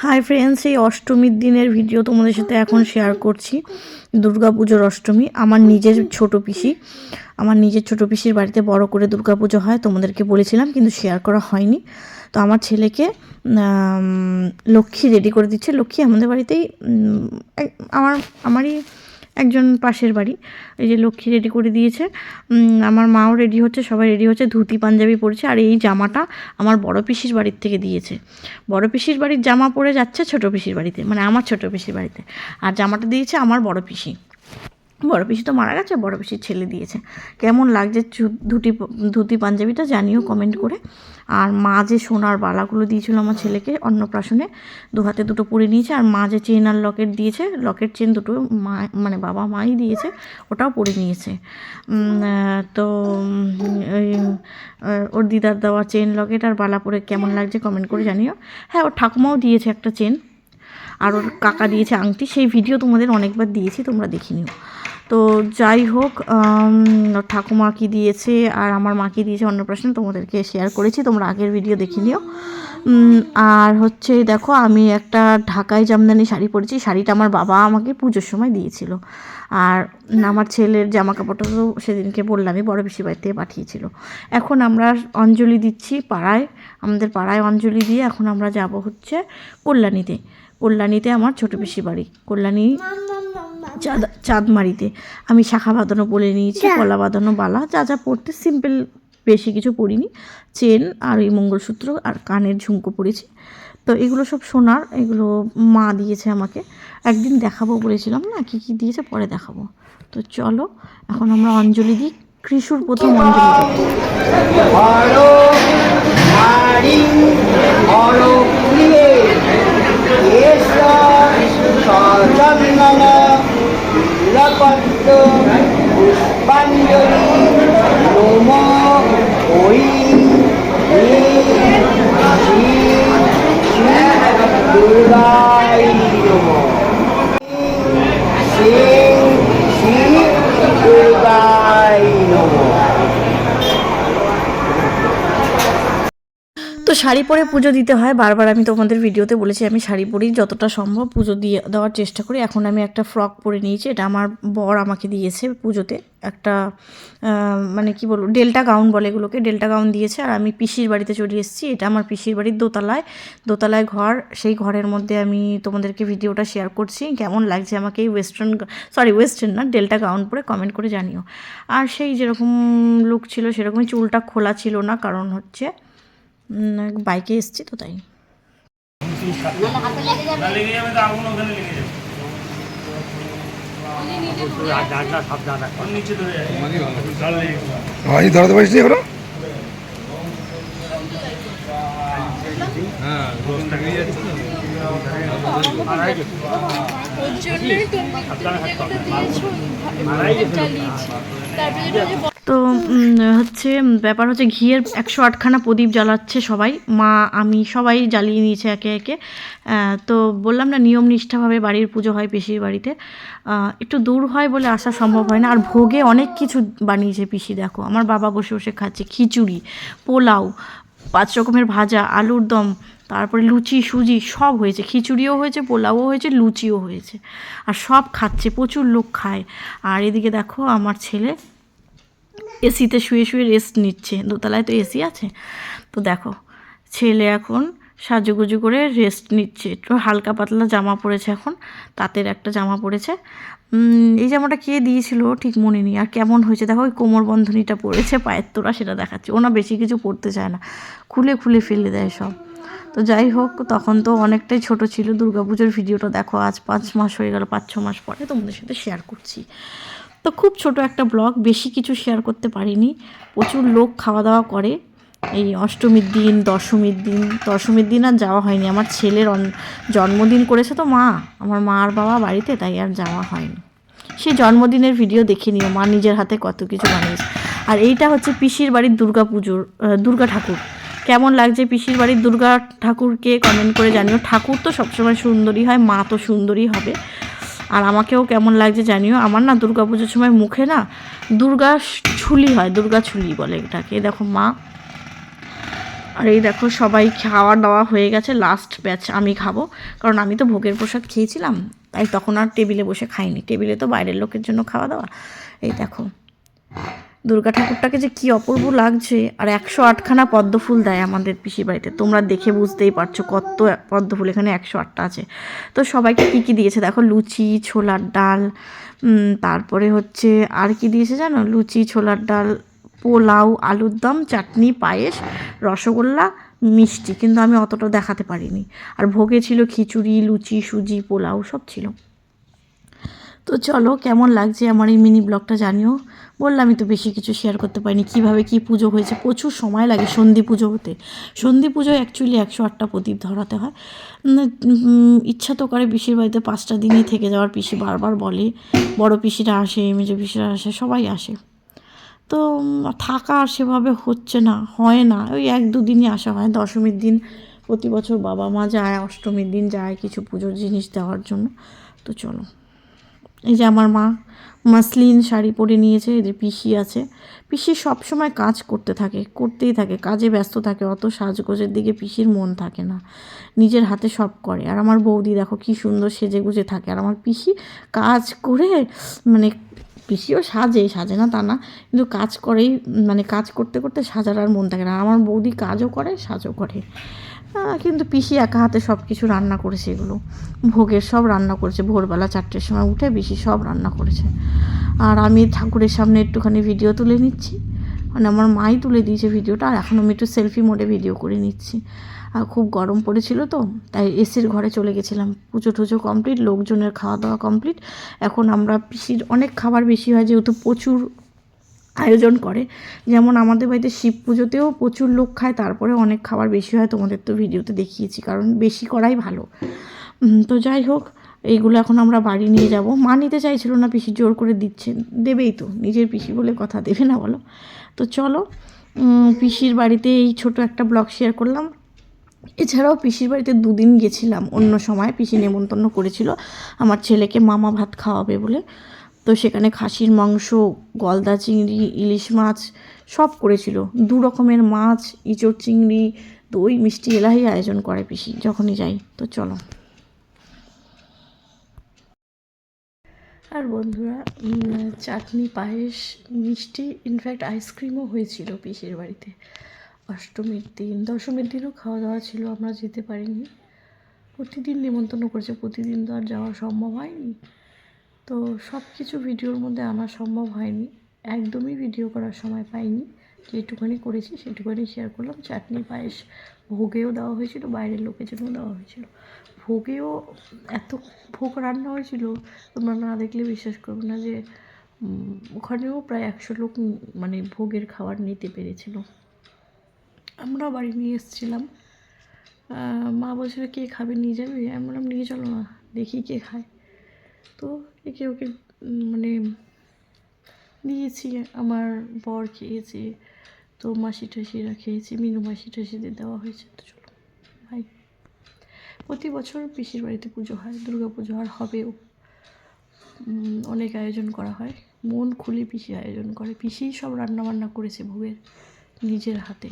Hi friends, এই অষ্টমীর দিনের ভিডিও তোমাদের সাথে এখন শেয়ার করছি। দুর্গাপুজোর অষ্টমী। আমার নিজের ছোট পিসির বাড়িতে বড় করে দুর্গাপুজো হয়, তোমাদেরকে বলেছিলাম কিন্তু শেয়ার করা হয়নি। তো আমার ছেলেকে লক্ষ্মী রেডি করে দিচ্ছে। লক্ষ্মী আমাদের বাড়িতেই আমারই একজন পাশের বাড়ি। এই যে লক্ষ্মী রেডি করে দিয়েছে, আমার মাও রেডি হচ্ছে, সবাই রেডি হচ্ছে, ধুতি পাঞ্জাবি পরেছে। আর এই জামাটা আমার বড় পিসির বাড়ির থেকে দিয়েছে। বড় পিসির বাড়ির জামা পরে যাচ্ছে ছোট পিসির বাড়িতে, মানে আমার ছোট পিসির বাড়িতে। আর জামাটা দিয়েছে আমার বড় পিসি তো মারা গেছে, বড় পিসির ছেলে দিয়েছে। কেমন লাগছে ধুতি পাঞ্জাবিটা জানিও কমেন্ট করে। আর মা যে সোনার বালাগুলো দিয়েছিল আমার ছেলেকে অন্নপ্রাশনে, দু হাতে দুটো পরে নিয়েছে। আর মা যে চেন আর লকেট দিয়েছে, লকেট চেন দুটো মা মানে বাবা মাই দিয়েছে, ওটাও পরে নিয়েছে। তো ওর দিদার দেওয়া চেন লকেট আর বালা পরে কেমন লাগছে কমেন্ট করে জানিও। হ্যাঁ, ওর ঠাকুমাও দিয়েছে একটা চেন, আর ওর কাকা দিয়েছে আংটি। সেই ভিডিও তোমাদের অনেকবার দিয়েছি, তোমরা দেখে নিও। তো যাই হোক, ঠাকুমা কী দিয়েছে আর আমার মা কী দিয়েছে অন্নপ্রাশন তোমাদেরকে শেয়ার করেছি, তোমরা আগের ভিডিও দেখে নিও। আর হচ্ছে দেখো, আমি একটা ঢাকাই জামদানি শাড়ি পরেছি। শাড়িটা আমার বাবা আমাকে পুজোর সময় দিয়েছিল। আর আমার ছেলের জামা কাপড়টা তো সেদিনকে বললামই, বড় পিসির বাড়ি থেকে পাঠিয়েছিল। এখন আমরা অঞ্জলি দিচ্ছি আমাদের পাড়ায় অঞ্জলি দিয়ে এখন আমরা যাব হচ্ছে কল্যাণীতে আমার ছোটো পিসির বাড়ি, কল্যাণী চাঁদমারিতে। আমি শাখা বাঁধানো বলে নিয়েছি, কলা বাঁধানো বালা যা যা পরতে, সিম্পল, বেশি কিছু পরিনি। চেন আর এই মঙ্গলসূত্র আর কানের ঝুমকো পরেছি। তো এগুলো সব সোনার, এগুলো মা দিয়েছে আমাকে। একদিন দেখাবো বলেছিলাম না, কী কী দিয়েছে পরে দেখাবো। তো চলো এখন আমরা অঞ্জলি দিই, কৃষুর প্রথম অঞ্জলি তো শাড়ি পরে পুজো দিতে হয়। বারবার আমি তোমাদের ভিডিওতে বলেছি আমি শাড়ি পরেই যতটা সম্ভব পুজো দেওয়ার চেষ্টা করি। এখন আমি একটা ফ্রক পরে নিয়েছি, এটা আমার বর আমাকে দিয়েছে পুজোতে। একটা মানে কি বলবো, ডেল্টা গাউন বলে এগুলোকে, ডেল্টা গাউন দিয়েছে। আর আমি পিসির বাড়িতে চলে এসেছি। এটা আমার পিসির বাড়ির দোতলায় ঘর। সেই ঘরের মধ্যে আমি তোমাদেরকে ভিডিওটা শেয়ার করছি। কেমন লাগছে আমাকে এই ওয়েস্টার্ন না, ডেল্টা গাউন পরে কমেন্ট করে জানিও। আর সেই যেরকম লুক ছিল সেরকমই, চুলটা খোলা ছিল না, কারণ হচ্ছে বাইকে এসছি তো তাই। ধরাতে পারিস নি এখনো? তো হচ্ছে ব্যাপার হচ্ছে, ঘিয়ের 108খানা প্রদীপ জ্বালাচ্ছে সবাই, মা আমি সবাই জ্বালিয়ে নিয়েছে একে একে। তো বললাম না, নিয়ম নিষ্ঠাভাবে বাড়ির পুজো হয় পিসির বাড়িতে। একটু দূর হয় বলে আসা সম্ভব হয় না। আর ভোগে অনেক কিছু বানিয়েছে পিসি, দেখো আমার বাবা বসে বসে খাচ্ছে, খিচুড়ি, পোলাও, 5 রকমের ভাজা, আলুর দম, তারপরে লুচি সুজি সব হয়েছে, খিচুড়িও হয়েছে, পোলাওও হয়েছে, লুচিও হয়েছে। আর সব খাচ্ছে, প্রচুর লোক খায়। আর এদিকে দেখো আমার ছেলে এসিতে শুয়ে শুয়ে রেস্ট নিচ্ছে, দোতলায় তো এসি আছে। তো দেখো ছেলে এখন সাজুগুজু করে রেস্ট নিচ্ছে, একটু হালকা পাতলা জামা পরেছে, এখন তাঁতের একটা জামা পরেছে। এই জামাটা কে দিয়েছিল ঠিক মনে নেই। আর কেমন হয়েছে দেখো, ওই কোমর বন্ধনীটা পরেছে, পায়ের তোরা সেটা দেখাচ্ছে। ওনা বেশি কিছু পরতে চায় না, খুলে ফেলে দেয় সব। তো যাই হোক, তখন তো অনেকটাই ছোট ছিল। দুর্গাপুজোর ভিডিওটা দেখো, আজ 5 মাস হয়ে গেল, 5-6 মাস পরে তোমাদের সাথে শেয়ার করছি। তো খুব ছোট একটা ব্লগ, বেশি কিছু শেয়ার করতে পারিনি। প্রচুর লোক খাওয়া দাওয়া করে এই অষ্টমীর দিন, দশমীর দিন আর যাওয়া হয়নি। আমার ছেলের জন্মদিন করেছে তো আমার মা আর বাবা বাড়িতে, তাই আর যাওয়া হয়নি। সেই জন্মদিনের ভিডিও দেখে নিও, মা নিজের হাতে কত কিছু বানিয়েছে। আর এইটা হচ্ছে পিসির বাড়ির দুর্গা ঠাকুর। কেমন লাগছে পিসির বাড়ির দুর্গা ঠাকুরকে কমেন্ট করে জানিও। ঠাকুর তো সবসময় সুন্দরী হয়, মা তো সুন্দরী হবে। আর আমাকেও কেমন লাগছে জানিও। আমার না দুর্গা পুজোর সময় মুখে না দুর্গা ছুলি হয়, দুর্গা ছুলি বলে এটাকে। দেখো মা আর এই দেখো সবাই খাওয়া দাওয়া হয়ে গেছে, লাস্ট ব্যাচ আমি খাবো, কারণ আমি তো ভোগের প্রসাদ খেয়েছিলাম, তাই তখন আর টেবিলে বসে খাইনি, টেবিলে তো বাইরের লোকের জন্য খাওয়া দাওয়া। এই দেখো দুর্গা ঠাকুরটাকে যে কি অপূর্ব লাগছে, আর 108খানা পদ্ম ফুল দেয় আমাদের পিসির বাড়িতে, তোমরা দেখে বুঝতেই পারছো কত পদ্ম ফুল, এখানে 108টা আছে। তো সবাইকে কী কী দিয়েছে দেখো, লুচি, ছোলার ডাল, তারপরে হচ্ছে আর কি দিয়েছে জানো, লুচি, ছোলার ডাল, পোলাও, আলুর দম, চাটনি, পায়েস, রসগোল্লা, মিষ্টি, কিন্তু আমি অতটা দেখাতে পারিনি। আর ভোগে ছিল খিচুড়ি, লুচি, সুজি, পোলাও সব ছিল। তো চলো কেমন লাগছে আমার এই মিনি ব্লগটা জানিও। বললামই তো বেশি কিছু শেয়ার করতে পারিনি, কীভাবে কী পুজো হয়েছে, প্রচুর সময় লাগে সন্ধি পুজো হতে। সন্ধি পুজোয় অ্যাকচুয়ালি 108টা প্রদীপ ধরাতে হয়। ইচ্ছা তো করে পিসির বাড়িতে 5টা দিনই থেকে যাওয়ার, পিসি বারবার বলে, বড় পিসিরা আসে, মেজো পিসিরা আসে, সবাই আসে, তো থাকা আর সেভাবে হচ্ছে না, হয় না, ওই 1-2 দিনই আসা হয়। দশমীর দিন প্রতি বছর বাবা মা যায়, অষ্টমীর দিন যায় কিছু পুজোর জিনিস দেওয়ার জন্য। তো চলো, এই যে আমার মা মাসলিন শাড়ি পরে নিয়েছে, এই যে পিসি আছে, পিসি সবসময় কাজ করতে থাকে, করতেই থাকে, কাজে ব্যস্ত থাকে, অত সাজগোজের দিকে পিসির মন থাকে না, নিজের হাতে সব করে। আর আমার বৌদি দেখো কি সুন্দর সেজে গুজে থাকে, আর আমার পিসি কাজ করে, মানে পিসিও সাজে, সাজে না তা না, কিন্তু কাজ করেই, মানে কাজ করতে করতে সাজার আর মন থাকে না। আর আমার বৌদি কাজও করে সাজও করে, কিন্তু পিসি একা হাতে সব কিছু রান্না করেছে, এগুলো ভোগের সব রান্না করেছে, ভোরবেলা 4টের সময় উঠে পিসি সব রান্না করেছে। আর আমি ঠাকুরের সামনে একটুখানি ভিডিও তুলে নিচ্ছি, মানে আমার মাই তুলে দিয়েছে ভিডিওটা, আর এখন আমি একটু সেলফি মোডে ভিডিও করে নিচ্ছি। আর খুব গরম পড়েছিল তো, তাই এসির ঘরে চলে গেছিলাম। পুজো টুজো কমপ্লিট, লোকজনের খাওয়া দাওয়া কমপ্লিট। এখন আমরা পিসির অনেক খাবার বেশি হয় যেহেতু প্রচুর আয়োজন করে, যেমন আমাদের বাড়িতে শিব পুজোতেও প্রচুর লোক খায়, তারপরে অনেক খাবার বেশি হয়, তোমাদের তো ভিডিওতে দেখিয়েছি, কারণ বেশি করাই ভালো। তো যাই হোক, এইগুলো এখন আমরা বাড়ি নিয়ে যাব। মা নিতে চাইছিল না, পিসি জোর করে দিচ্ছে, দেবেই তো, নিজের পিসি বলে কথা, দেবে না বলো। তো চলো, পিসির বাড়িতে এই ছোট একটা ব্লগ শেয়ার করলাম। এছাড়াও পিসির বাড়িতে 2 দিন গেছিলাম, অন্য সময় পিসি নেমন্তন্ন করেছিল আমার ছেলেকে মামা ভাত খাওয়াবে বলে। তো সেখানে খাসির মাংস, গলদা চিংড়ি, ইলিশ মাছ সব করেছিল, 2 রকমের মাছ, ইঁচড় চিংড়ি, দই, মিষ্টি, এলাহি আয়োজন করে পিসি যখনই যাই। তো চলো। আর বন্ধুরা, চাটনি, পায়েস, মিষ্টি, ইনফ্যাক্ট আইসক্রিমও হয়েছিল পিসির বাড়িতে অষ্টমীর দিন। দশমীর দিনও খাওয়া দাওয়া ছিল, আমরা যেতে পারিনি। প্রতিদিন নিমন্ত্রণ করেছে, প্রতিদিন তো আর যাওয়া সম্ভব হয়নি, তো সব কিছু ভিডিওর মধ্যে আনা সম্ভব হয়নি, একদমই ভিডিও করার সময় পাইনি। যেটুখানি করেছি সেটুখানি শেয়ার করলাম। চাটনি, পায়েস ভোগেও দেওয়া হয়েছিল, বাইরের লোকের জন্য দেওয়া হয়েছিল। ভোগেও এত ভোগ রান্না হয়েছিল, তোমরা না দেখলে বিশ্বাস করবে না যে ওখানেও প্রায় 100 লোক মানে ভোগের খাবার নিতে পেরেছিল। আমরা বাড়ি নিয়ে এসেছিলাম, মা বলছিল কে খাবে নিয়ে যাবি, আমি বললাম নিয়ে চলো না, দেখি কে খায়। তো একে ওকে মানে দিয়েছি, আমার বর খেয়েছে, তো মাসি ঠাসিরা খেয়েছি, মিনু মাসি ঠাসিদের দেওয়া হয়েছে। তো চলো ভাই, প্রতি বছর পিসির বাড়িতে পুজো হয়, দুর্গা পুজো আর হবেও, অনেক আয়োজন করা হয়, মন খুলে পিসি আয়োজন করে, পিসিই সব রান্নাবান্না করেছে ভোগের নিজের হাতে।